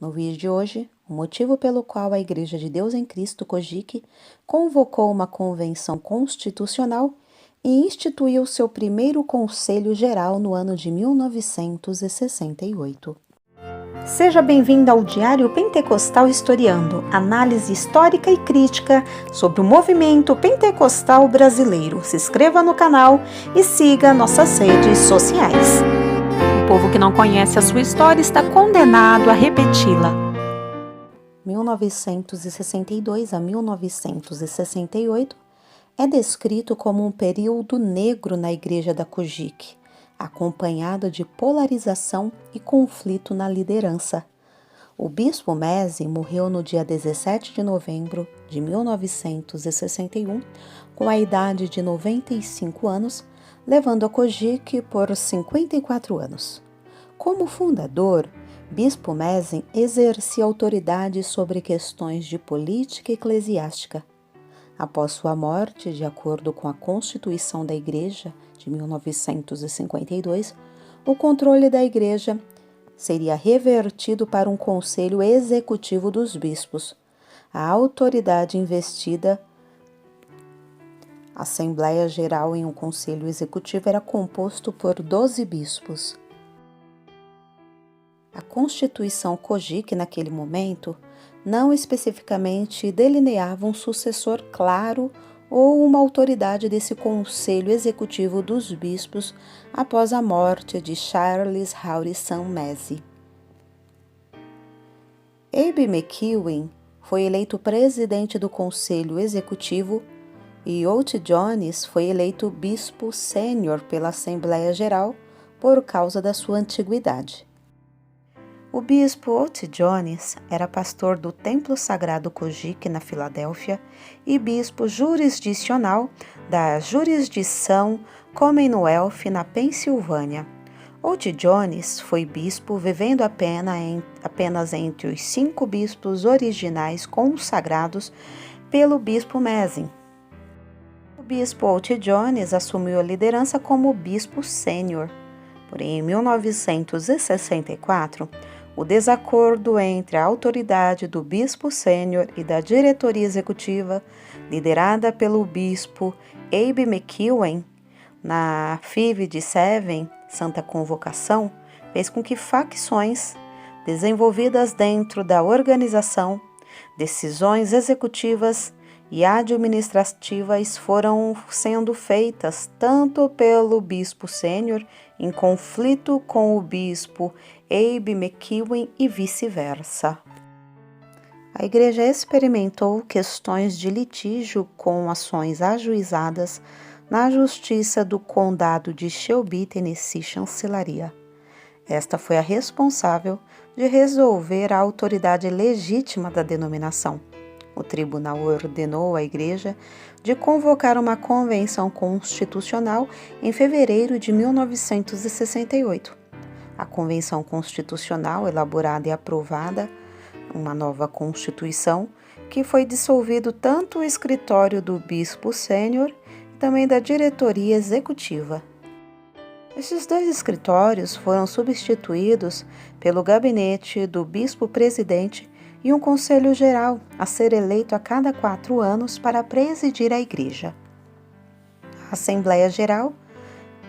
No vídeo de hoje, o motivo pelo qual a Igreja de Deus em Cristo, COGIC, convocou uma convenção constitucional e instituiu seu primeiro Conselho Geral no ano de 1968. Seja bem-vindo ao Diário Pentecostal Historiando, análise histórica e crítica sobre o movimento pentecostal brasileiro. Se inscreva no canal e siga nossas redes sociais. O povo que não conhece a sua história está condenado a repeti-la. 1962 a 1968 é descrito como um período negro na Igreja da COGIC, acompanhado de polarização e conflito na liderança. O bispo Mezzi morreu no dia 17 de novembro de 1961, com a idade de 95 anos, levando a COGIC por 54 anos. Como fundador, Bispo Mezzi exercia autoridade sobre questões de política eclesiástica. Após sua morte, de acordo com a Constituição da Igreja de 1952, o controle da Igreja seria revertido para um Conselho Executivo dos Bispos. A autoridade investida, a Assembleia Geral em um Conselho Executivo, era composto por 12 bispos. A Constituição COGIC, naquele momento, não especificamente delineava um sucessor claro ou uma autoridade desse Conselho Executivo dos Bispos após a morte de Charles Howison Mezzi. Abe McEwen foi eleito presidente do Conselho Executivo e O.T. Jones foi eleito bispo sênior pela Assembleia Geral por causa da sua antiguidade. O bispo O.T. Jones era pastor do Templo Sagrado COGIC na Filadélfia e bispo jurisdicional da jurisdição Commonwealth na Pensilvânia. O.T. Jones foi bispo vivendo apenas entre os 5 bispos originais consagrados pelo bispo Mezzi. O bispo O.T. Jones assumiu a liderança como bispo sênior. Porém, em 1964, o desacordo entre a autoridade do bispo sênior e da diretoria executiva, liderada pelo bispo Abe McEwen, na FIV de Seven, Santa Convocação, fez com que facções desenvolvidas dentro da organização, decisões executivas e administrativas foram sendo feitas tanto pelo bispo sênior em conflito com o bispo Abe McEwen e vice-versa. A Igreja experimentou questões de litígio com ações ajuizadas na Justiça do Condado de Shelby, Tennessee, Chancelaria. Esta foi a responsável de resolver a autoridade legítima da denominação. O tribunal ordenou à Igreja de convocar uma convenção constitucional em fevereiro de 1968. A Convenção Constitucional, elaborada e aprovada, uma nova Constituição, que foi dissolvido tanto o escritório do Bispo Sênior e também da diretoria executiva. Esses 2 escritórios foram substituídos pelo gabinete do Bispo Presidente e um Conselho Geral a ser eleito a cada 4 anos para presidir a Igreja. A Assembleia Geral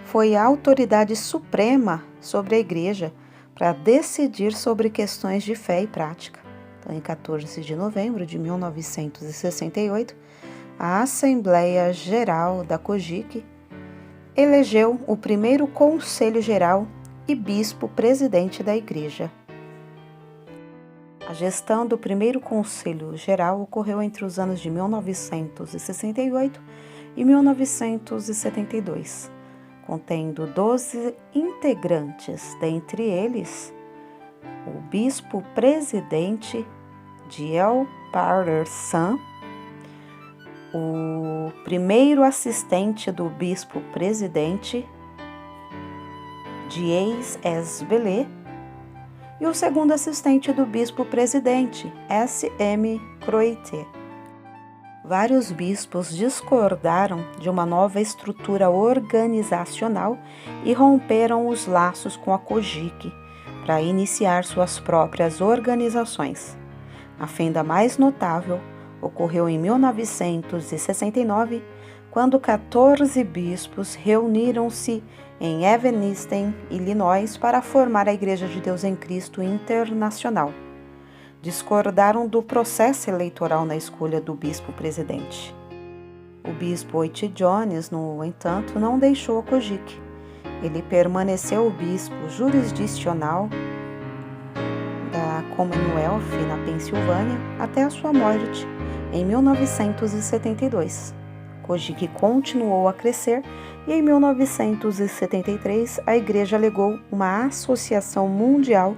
foi a autoridade suprema sobre a Igreja para decidir sobre questões de fé e prática. Então, em 14 de novembro de 1968, a Assembleia Geral da COGIC elegeu o primeiro Conselho Geral e bispo presidente da Igreja. A gestão do primeiro Conselho Geral ocorreu entre os anos de 1968 e 1972, contendo 12 integrantes, dentre eles o bispo presidente D.L. Patterson, o primeiro assistente do bispo presidente J.S. Bellet e o segundo assistente do bispo-presidente, S.M. Croite. Vários bispos discordaram de uma nova estrutura organizacional e romperam os laços com a COGIC, para iniciar suas próprias organizações. A fenda mais notável ocorreu em 1969, quando 14 bispos reuniram-se em Evanston, Illinois, para formar a Igreja de Deus em Cristo Internacional. Discordaram do processo eleitoral na escolha do bispo-presidente. O bispo Lloyd Jones, no entanto, não deixou Kojik. Ele permaneceu o bispo jurisdicional da Commonwealth, na Pensilvânia, até a sua morte, em 1972. Kojik continuou a crescer e, em 1973, a igreja legou uma associação mundial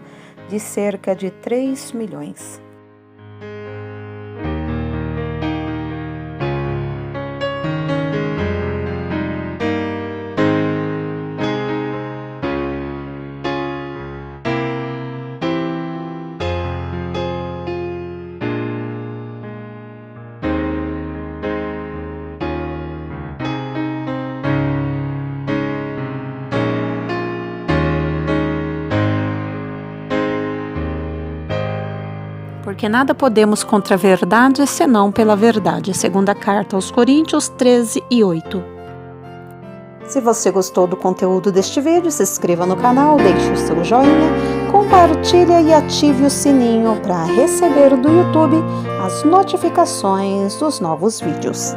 de cerca de 3 milhões. Porque nada podemos contra a verdade, senão pela verdade. Segunda carta aos Coríntios 13:8. Se você gostou do conteúdo deste vídeo, se inscreva no canal, deixe o seu joinha, compartilhe e ative o sininho para receber do YouTube as notificações dos novos vídeos.